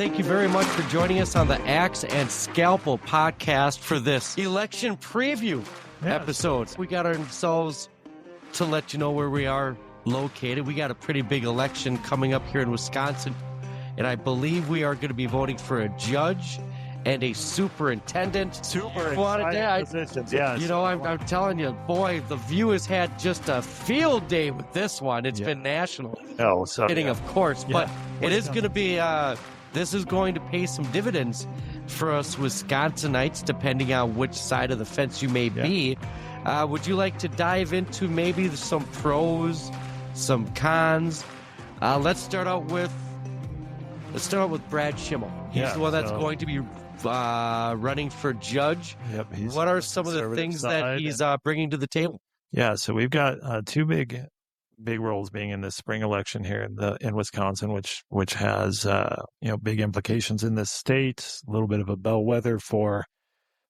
thank you very much for joining us on the Axe and Scalpel podcast for this election preview episode. We got ourselves to let you know where we are located. We got a pretty big election coming up here in Wisconsin, and I believe we are going to be voting for a judge and a superintendent. Super exciting positions, yes. You know, I'm telling you, boy, the View has had just a field day with this one. It's been national. Oh, so kidding, of course, but it is going to be, this is going to pay some dividends for us Wisconsinites, depending on which side of the fence you may be. Would you like to dive into maybe some pros, some cons? Let's start out with Brad Schimel. He's the one that's going to be running for judge. Yep. What are some of the things that he's bringing to the table? Yeah, so we've got two big roles being in this spring election here in Wisconsin, which has big implications in this state. A little bit of a bellwether for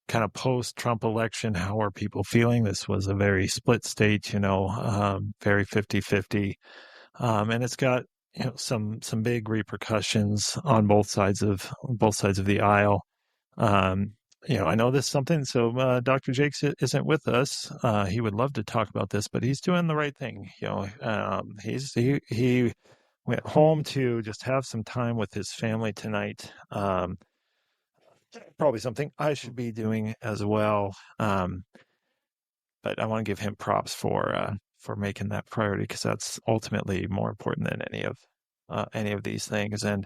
kind of post-Trump election. How are people feeling? This was a very split state, very 50-50, and it's got some big repercussions on both sides of the aisle. I know this is something. So Dr. Jakes isn't with us. He would love to talk about this, but he's doing the right thing. He went home to just have some time with his family tonight. Probably something I should be doing as well. But I want to give him props for making that priority, because that's ultimately more important than any of these things. And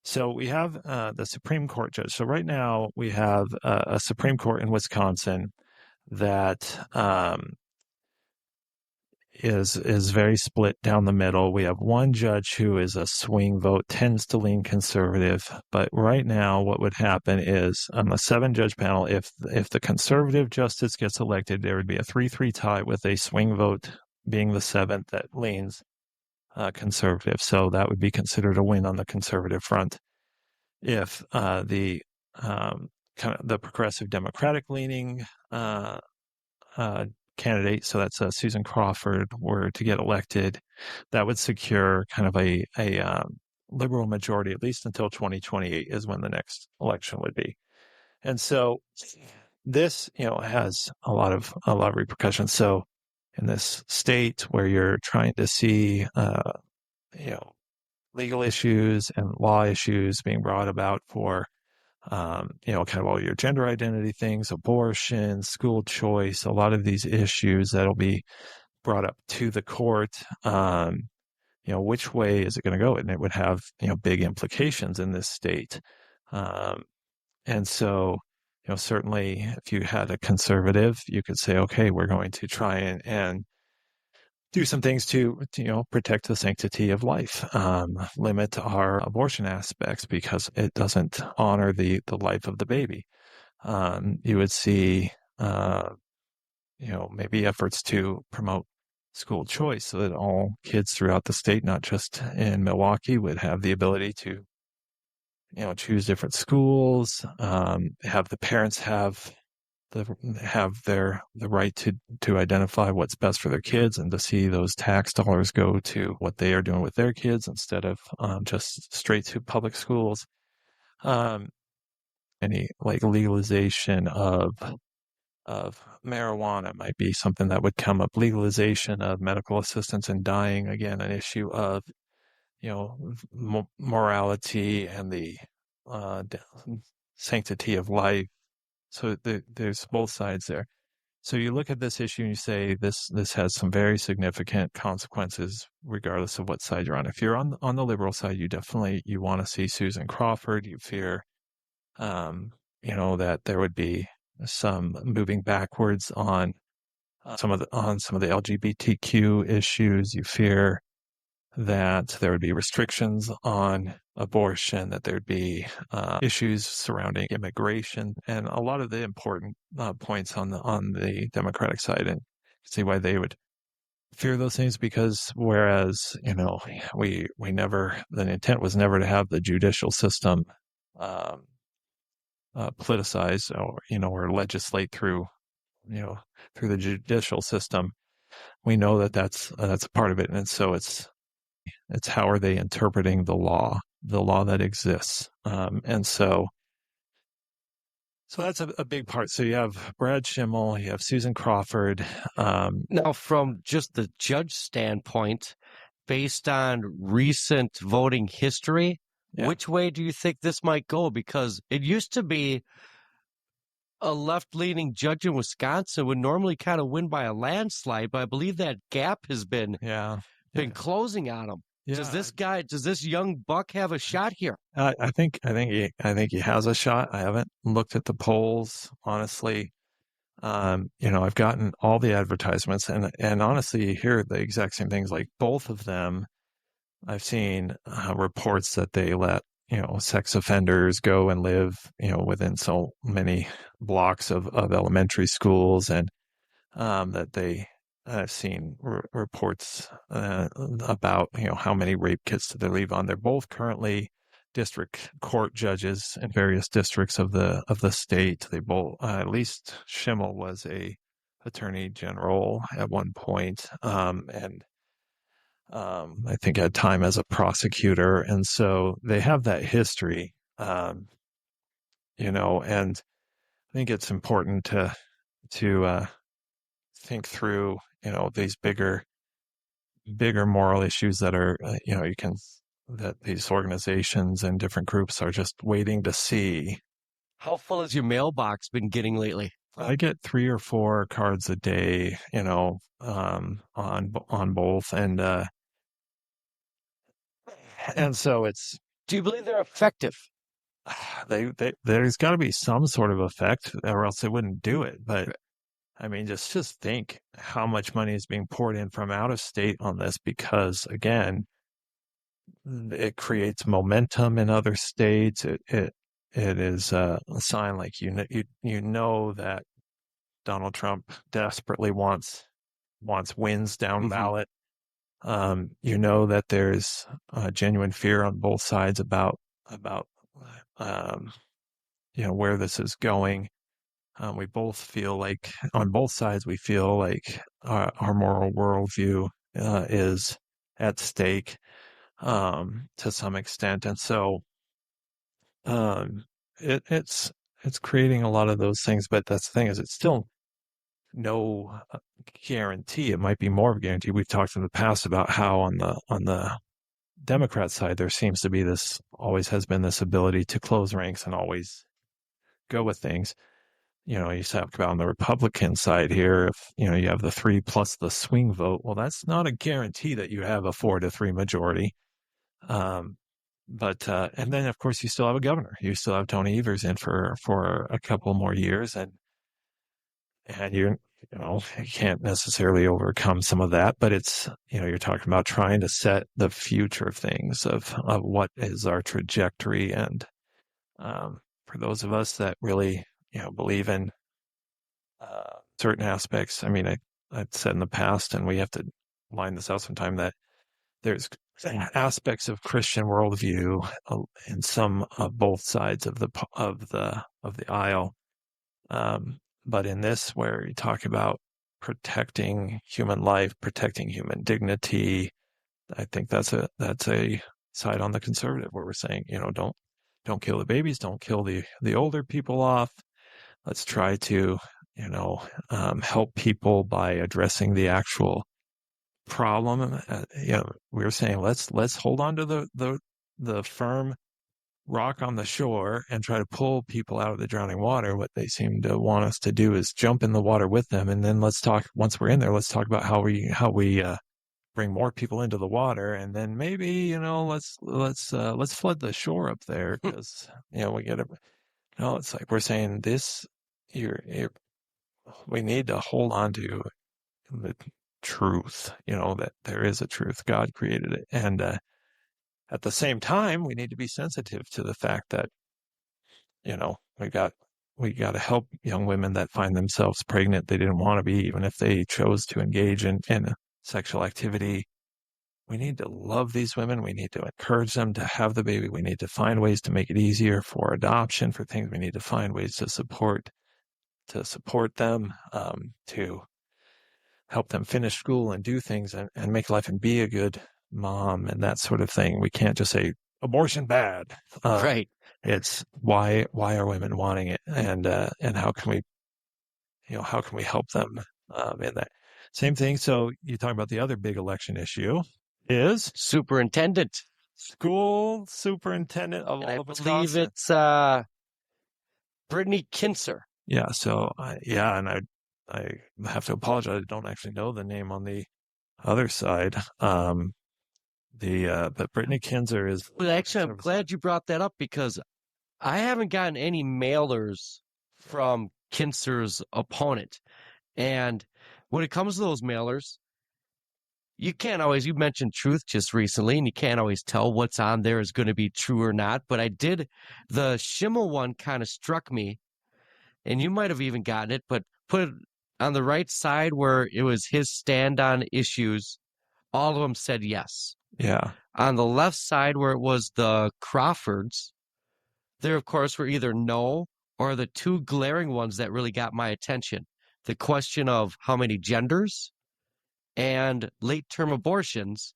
so we have the Supreme Court judge. So right now we have a Supreme Court in Wisconsin that is very split down the middle. We have one judge who is a swing vote, tends to lean conservative. But right now what would happen is on the 7-judge panel, if the conservative justice gets elected, there would be a 3-3 tie with a swing vote being the 7th that leans conservative. So that would be considered a win on the conservative front. If the progressive Democratic leaning candidate, so that's Susan Crawford, were to get elected, that would secure kind of a liberal majority, at least until 2028 is when the next election would be. And so this, has a lot of repercussions. So in this state where you're trying to see, legal issues and law issues being brought about for, kind of all your gender identity things, abortion, school choice, a lot of these issues that'll be brought up to the court, which way is it going to go? And it would have, big implications in this state. And so, certainly if you had a conservative, you could say, okay, we're going to try and do some things to protect the sanctity of life, limit our abortion aspects because it doesn't honor the life of the baby. You would see, maybe efforts to promote school choice so that all kids throughout the state, not just in Milwaukee, would have the ability to choose different schools, have the parents have the right to identify what's best for their kids, and to see those tax dollars go to what they are doing with their kids instead of just straight to public schools. Any legalization of marijuana might be something that would come up. Legalization of medical assistance in dying, again, an issue of morality and the sanctity of life. So there's both sides there. So you look at this issue and you say this has some very significant consequences regardless of what side you're on. If you're on the liberal side, you want to see Susan Crawford. You fear that there would be some moving backwards on some of the LGBTQ issues. You fear that there would be restrictions on abortion, that there'd be issues surrounding immigration, and a lot of the important points on the Democratic side, and see why they would fear those things. Because whereas the intent was never to have the judicial system politicized or legislate through the judicial system, we know that that's a part of it, and so it's how are they interpreting the law the law that exists. And so that's a big part. So you have Brad Schimmel, you have Susan Crawford. Now, from just the judge standpoint, based on recent voting history, which way do you think this might go? Because it used to be a left-leaning judge in Wisconsin would normally kind of win by a landslide, but I believe that gap has been closing on him. Yeah. Does this young buck have a shot here? I think he has a shot. I haven't looked at the polls, honestly. I've gotten all the advertisements, and honestly, you hear the exact same things. Like both of them, I've seen reports that they let sex offenders go and live within so many blocks of elementary schools, and that I've seen reports about how many rape kits that they leave on. They're both currently district court judges in various districts of the state. They both, at least Schimmel was a attorney general at one point, and I think had time as a prosecutor, and so they have that history, and I think it's important to think through these bigger moral issues that are that these organizations and different groups are just waiting to see. How full has your mailbox been getting lately? I get 3 or 4 cards a day, on both, and so it's. Do you believe they're effective? There's got to be some sort of effect, or else they wouldn't do it. But I mean, just think how much money is being poured in from out of state on this, because again, it creates momentum in other states. It is a sign, like that Donald Trump desperately wants wins down ballot. That there's genuine fear on both sides about where this is going. We both feel like, on both sides, we feel like our moral worldview is at stake to some extent, and so it's creating a lot of those things. But that's the thing, is it's still no guarantee. It might be more of a guarantee. We've talked in the past about how on the Democrat side there seems to be always has been this ability to close ranks and always go with things. You talk about on the Republican side here, if you have the 3 plus the swing vote, well, that's not a guarantee that you have a 4-3 majority. But and then of course you still have a governor. You still have Tony Evers in for a couple more years, and you can't necessarily overcome some of that. But it's you're talking about trying to set the future of things, of what is our trajectory, and for those of us that really believe in certain aspects. I mean, I've said in the past, and we have to line this out sometime, that there's aspects of Christian worldview in some of both sides of the aisle. But in this, where you talk about protecting human life, protecting human dignity, I think that's a side on the conservative, where we're saying, don't kill the babies, don't kill the older people off. Let's try to, help people by addressing the actual problem. We were saying, let's hold on to the firm rock on the shore and try to pull people out of the drowning water. What they seem to want us to do is jump in the water with them, and then let's talk. Once we're in there, let's talk about how we bring more people into the water, and then maybe let's flood the shore up there, because we get it. It's like we're saying this. We need to hold on to the truth. That there is a truth. God created it, and at the same time, we need to be sensitive to the fact that we got to help young women that find themselves pregnant. They didn't want to be, even if they chose to engage in sexual activity. We need to love these women. We need to encourage them to have the baby. We need to find ways to make it easier for adoption, for things. We need to find ways to support them, to help them finish school and do things and make life and be a good mom and that sort of thing. We can't just say, abortion bad. Right. It's why are women wanting it, and how can we, how can we help them in that? Same thing. So you talk about the other big election issue is Superintendent. school superintendent of And I all of believe Wisconsin. it's Brittany Kinzer. Yeah. So and I have to apologize. I don't actually know the name on the other side. But Brittany Kinzer is. Well, actually, I'm glad you brought that up because I haven't gotten any mailers from Kinzer's opponent. And when it comes to those mailers, you can't always, you mentioned truth just recently, and you can't always tell what's on there is going to be true or not. But the Schimmel one kind of struck me, and you might have even gotten it, but put it on the right side where it was his stand on issues. All of them said yes. Yeah. On the left side where it was the Crawfords, there, of course, were either no or the two glaring ones that really got my attention. The question of how many genders and late-term abortions.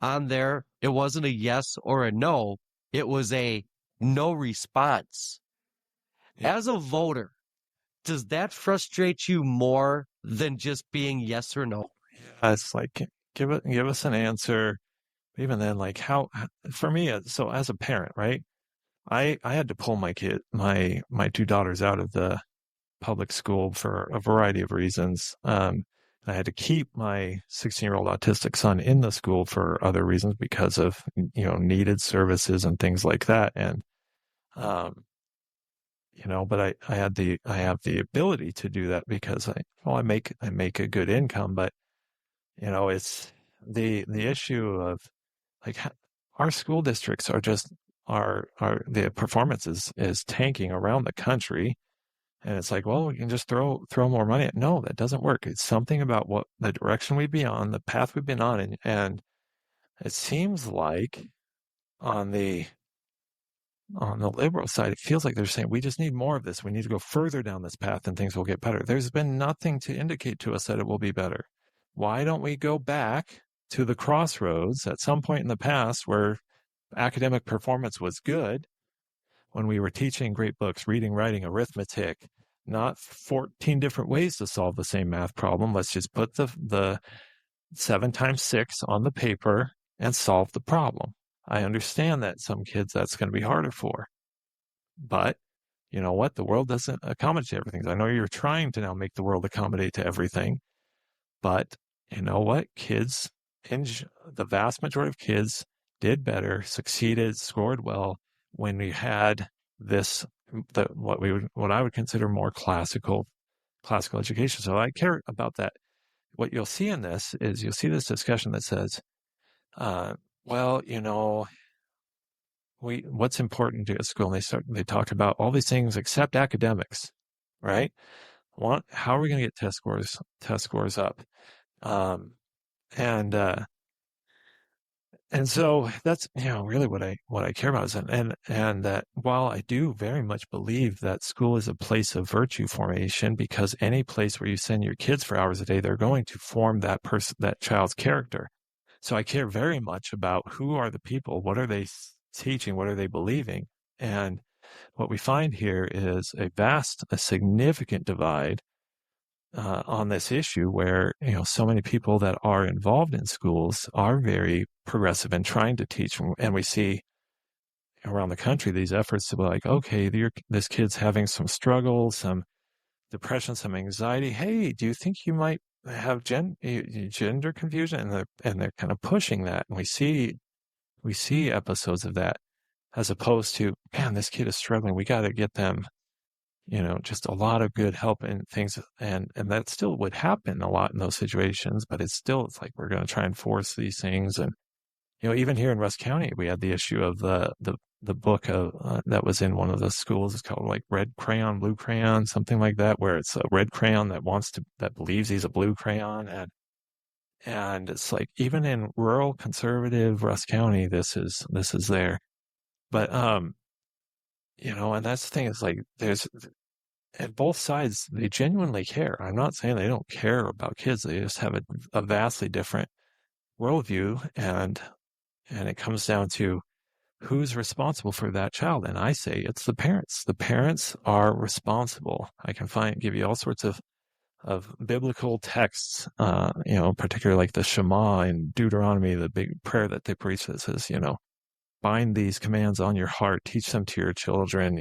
On there, it wasn't a yes or a no. It was a no response. As a voter, does that frustrate you more than just being yes or no? It's like, give us an answer. Even then, like for me, so as a parent, right? I had to pull my two daughters out of the public school for a variety of reasons. I had to keep my 16-year-old autistic son in the school for other reasons because of, needed services and things like that. And, but I have the ability to do that because I make a good income, but, it's the issue of like our school districts are just, the performance is tanking around the country. And it's like, well, we can just throw more money at. No, that doesn't work. It's something about what the direction we've been on, the path we've been on, and it seems like on the liberal side, it feels like they're saying we just need more of this. We need to go further down this path, and things will get better. There's been nothing to indicate to us that it will be better. Why don't we go back to the crossroads at some point in the past where academic performance was good? When we were teaching great books, reading, writing, arithmetic, not 14 different ways to solve the same math problem. Let's just put the 7 times 6 on the paper and solve the problem. I understand that some kids that's going to be harder for. But you know what? The world doesn't accommodate everything. I know you're trying to now make the world accommodate to everything. But you know what? The vast majority of kids did better, succeeded, scored well when we had what I would consider more classical education. So I care about that. What you'll see in this is you'll see this discussion that says, what's important to a school? And they talk about all these things except academics, right? How are we going to get test scores up? And so that's really what I care about is and that while I do very much believe that school is a place of virtue formation, because any place where you send your kids for hours a day, they're going to form that child's character. So I care very much about who are the people, what are they teaching, what are they believing, and what we find here is a significant divide on this issue where, so many people that are involved in schools are very progressive and trying to teach. And we see around the country these efforts to be like, okay, this kid's having some struggle, some depression, some anxiety. Hey, do you think you might have gender confusion? And they're kind of pushing that. And we see episodes of that as opposed to, man, this kid is struggling. We got to get them just a lot of good help and things. And that still would happen a lot in those situations, but it's like, we're going to try and force these things. And, even here in Rusk County, we had the issue of the book that was in one of the schools. It's called like Red Crayon, Blue Crayon, something like that, where it's a red crayon that believes he's a blue crayon. And it's like, even in rural conservative Rusk County, this is there. But, and that's the thing, is like, there's, at both sides, they genuinely care. I'm not saying they don't care about kids. They just have a vastly different worldview. And it comes down to who's responsible for that child? And I say it's the parents. The parents are responsible. I can give you all sorts of biblical texts, particularly like the Shema in Deuteronomy, the big prayer that they preach that says, bind these commands on your heart, teach them to your children,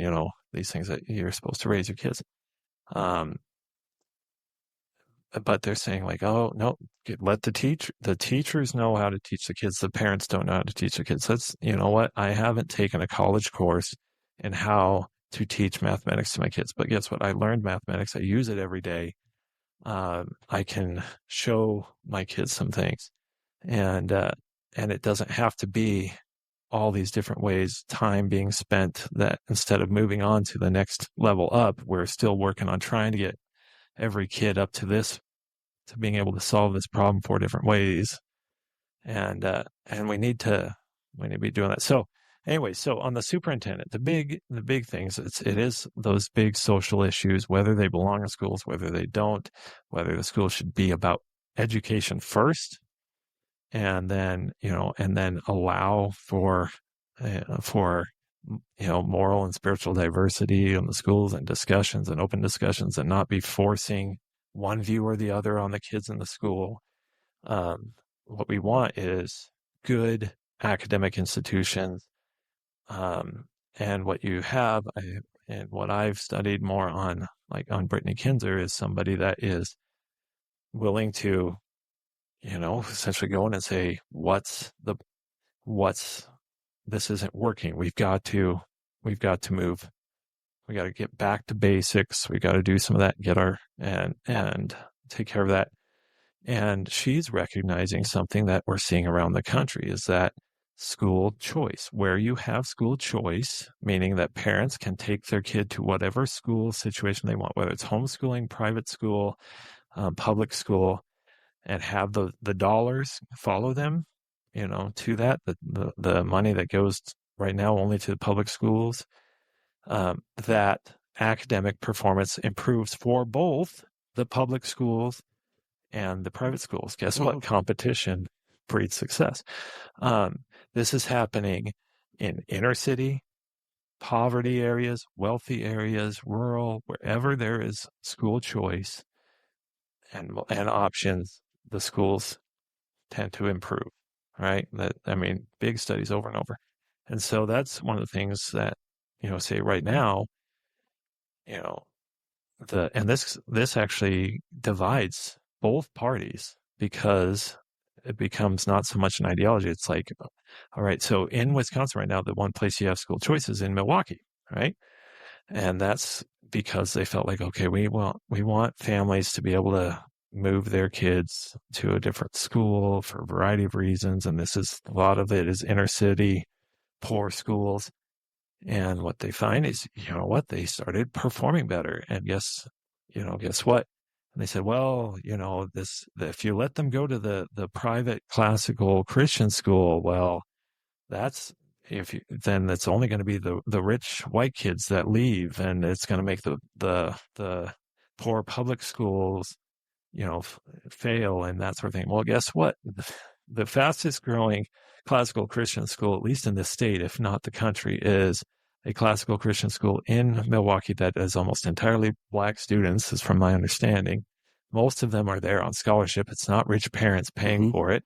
these things that you're supposed to raise your kids. But they're saying like, oh no, let the teachers know how to teach the kids. The parents don't know how to teach the kids. That's, you know what? I haven't taken a college course in how to teach mathematics to my kids, but guess what? I learned mathematics. I use it every day. I can show my kids some things, and it doesn't have to be all these different ways, time being spent that instead of moving on to the next level up, we're still working on trying to get every kid up to being able to solve this problem 4 different ways. And we need to be doing that. So anyway, so on the superintendent, the big things, it is those big social issues, whether they belong in schools, whether they don't, whether the school should be about education first, and then, allow for moral and spiritual diversity in the schools and discussions and open discussions, and not be forcing one view or the other on the kids in the school. What we want is good academic institutions. And what you have, and what I've studied more on Brittany Kinzer, is somebody that is willing to, essentially go in and say, this isn't working. We've got to move. We got to get back to basics. We got to do some of that, and take care of that. And she's recognizing something that we're seeing around the country, is that school choice, where you have school choice, meaning that parents can take their kid to whatever school situation they want, whether it's homeschooling, private school, public school, and have the dollars follow them, to that, the money that goes right now only to the public schools, that academic performance improves for both the public schools and the private schools. Guess what? Competition breeds success. This is happening in inner city, poverty areas, wealthy areas, rural, wherever there is school choice and options, the schools tend to improve, right? Big studies over and over. And so that's one of the things that, say right now, this actually divides both parties, because it becomes not so much an ideology. It's like, all right, so in Wisconsin right now, the one place you have school choice is in Milwaukee, right? And that's because they felt like, okay, we want families to be able to move their kids to a different school for a variety of reasons. And a lot of it is inner city, poor schools. And what they find is, they started performing better. And guess what? And they said, well, if you let them go to the private classical Christian school, well, then it's only going to be the rich white kids that leave, and it's going to make the poor public schools, fail, and that sort of thing. Well, guess what? The fastest growing classical Christian school, at least in the state, if not the country, is a classical Christian school in Milwaukee that is almost entirely Black students, is from my understanding. Most of them are there on scholarship. It's not rich parents paying for it.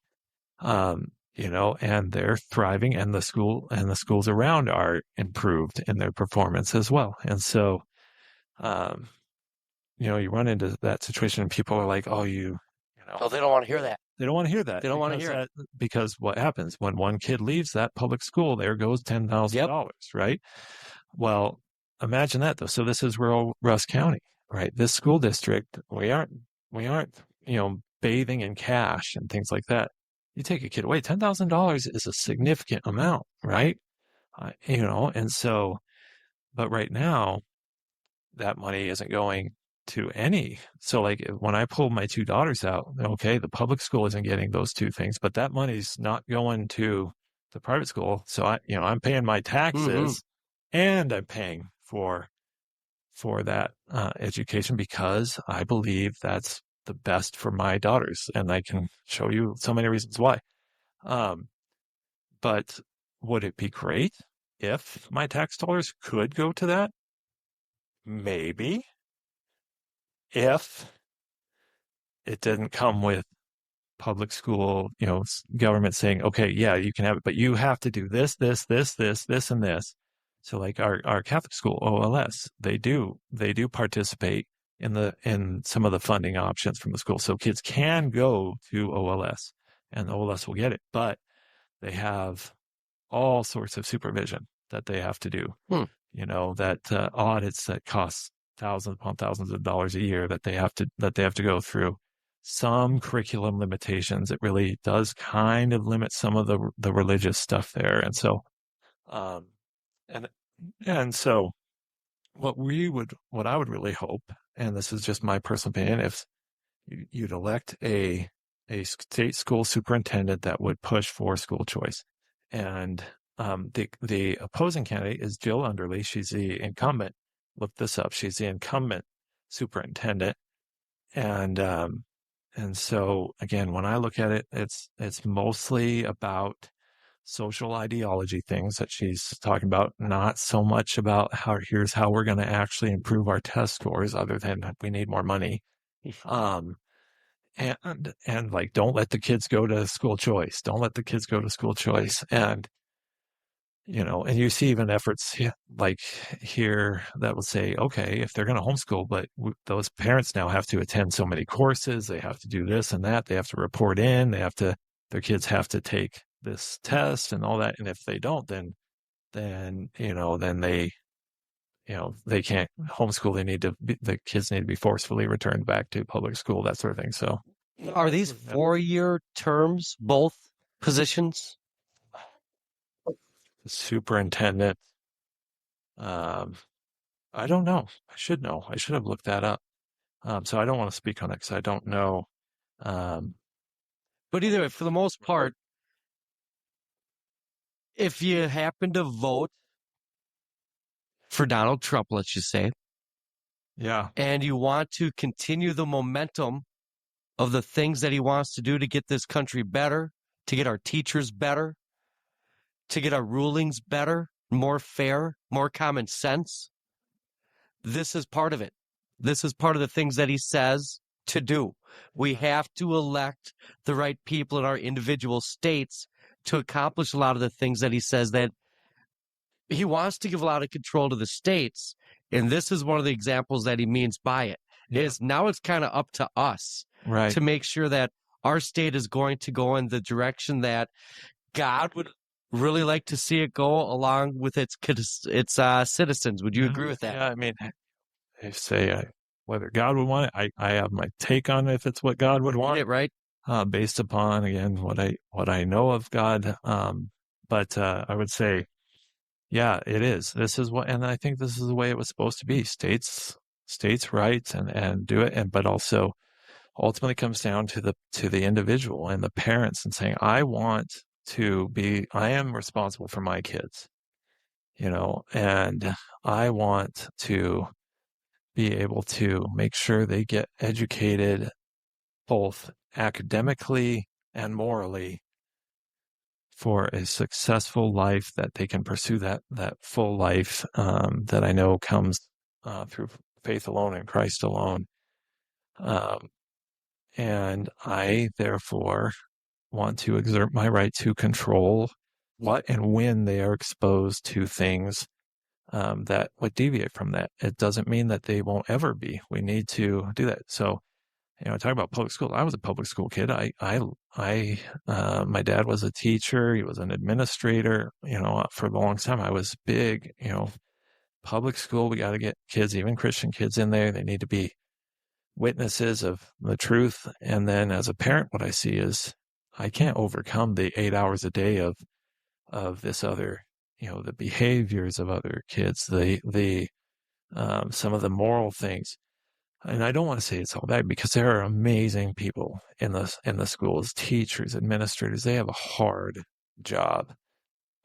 And they're thriving, and the schools around are improved in their performance as well. And so, you run into that situation, and people are like, oh, they don't want to hear that. They don't want to hear that. They don't want to hear it. Because what happens when one kid leaves that public school, there goes $10,000, right? Well, imagine that, though. So this is rural Rusk County, right? This school district, we aren't, bathing in cash and things like that. You take a kid away, $10,000 is a significant amount, right? And so, but right now, that money isn't going to any. So like when I pull my 2 daughters out, okay, the public school isn't getting those 2 things, but that money's not going to the private school. So I'm paying my taxes and I'm paying for that education, because I believe that's the best for my daughters. And I can show you so many reasons why. But would it be great if my tax dollars could go to that? Maybe. If it didn't come with public school, government saying, okay, yeah, you can have it, but you have to do this, this, this, this, this, and this. So like our Catholic school, OLS, they do participate in some of the funding options from the school. So kids can go to OLS and OLS will get it, but they have all sorts of supervision that they have to do. That audits that cost thousands upon thousands of dollars a year that they have to go through. Some curriculum limitations. It really does kind of limit some of the religious stuff there. And so, and so what I would really hope, and this is just my personal opinion, if you'd elect a state school superintendent that would push for school choice. And the opposing candidate is Jill Underly. She's the incumbent. Look this up. She's the incumbent superintendent. And so again, when I look at it, it's mostly about social ideology things that she's talking about, not so much about here's how we're going to actually improve our test scores, other than we need more money. And like, don't let the kids go to school choice. Don't let the kids go to school choice. And and you see even efforts like here that will say, okay, if they're going to homeschool, but those parents now have to attend so many courses, they have to do this and that, they have to report in, their kids have to take this test and all that. And if they don't, then they can't homeschool. The kids need to be forcefully returned back to public school, that sort of thing. So are these 4-year terms, both positions? Superintendent. I don't know. I should know. I should have looked that up. So I don't want to speak on it because I don't know. But either way, for the most part, if you happen to vote for Donald Trump, let's just say, yeah, and you want to continue the momentum of the things that he wants to do to get this country better, to get our teachers better, to get our rulings better, more fair, more common sense, this is part of it. This is part of the things that he says to do. We have to elect the right people in our individual states to accomplish a lot of the things that he says that he wants to give a lot of control to the states. And this is one of the examples that he means by it. Is now it's kind of up to us to make sure that our state is going to go in the direction that God would really like to see it go, along with its citizens. Would you agree with that? Yeah, I mean, they say whether God would want it. I have my take on if it's what God would want. Right. Based upon, again, what I know of God. But I would say, yeah, it is. And I think this is the way it was supposed to be. States' rights and do it. But also ultimately comes down to the individual and the parents and saying, I am responsible for my kids, and I want to be able to make sure they get educated both academically and morally for a successful life, that they can pursue that full life that I know comes through faith alone in Christ alone. And I, therefore, want to exert my right to control what and when they are exposed to things that would deviate from that. It doesn't mean that they won't ever be. We need to do that. So, talk about public school. I was a public school kid. My dad was a teacher. He was an administrator. For a long time, I was big. Public school. We got to get kids, even Christian kids, in there. They need to be witnesses of the truth. And then, as a parent, what I see is I can't overcome the 8 hours a day of this other, the behaviors of other kids, the some of the moral things. And I don't want to say it's all bad, because there are amazing people in the schools, teachers, administrators. They have a hard job.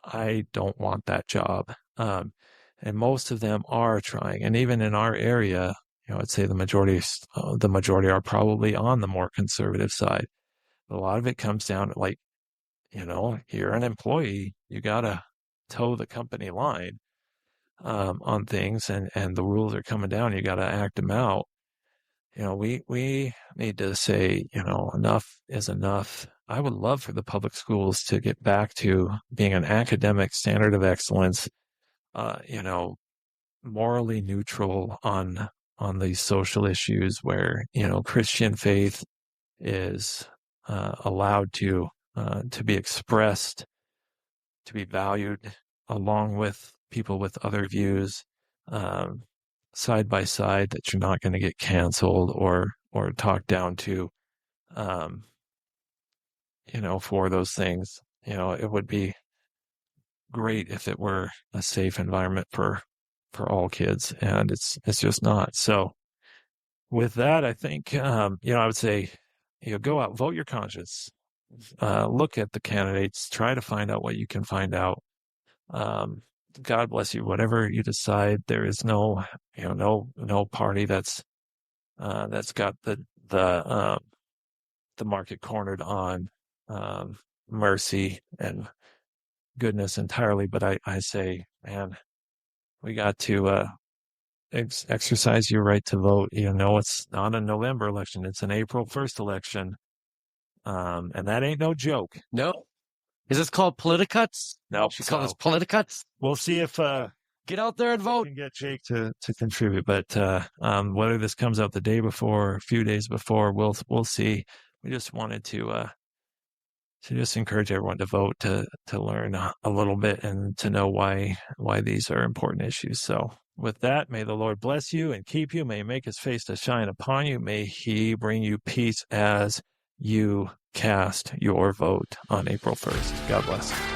I don't want that job. And most of them are trying. And even in our area, I'd say the majority are probably on the more conservative side. A lot of it comes down to, like, you're an employee. You got to toe the company line on things, and the rules are coming down. You got to act them out. We need to say, enough is enough. I would love for the public schools to get back to being an academic standard of excellence, morally neutral on these social issues where, Christian faith is allowed to be expressed, to be valued along with people with other views, side by side, that you're not going to get canceled or talked down to, for those things. It would be great if it were a safe environment for all kids, and it's just not. So with that, I think, I would say, go out, vote your conscience, look at the candidates, try to find out what you can find out. God bless you, whatever you decide. There is no party that's got the market cornered on mercy and goodness entirely. But I say, man, we got to exercise your right to vote. It's not a November election; it's an April 1st election, and that ain't no joke. No. Is this called Politicuts? No, Should we call this Politicuts? We'll see if get out there and vote. Can get Jake to contribute, but whether this comes out the day before, a few days before, we'll see. We just wanted to just encourage everyone to vote, to learn a little bit and to know why these are important issues. So with that, may the Lord bless you and keep you. May he make his face to shine upon you. May he bring you peace as you cast your vote on April 1st. God bless.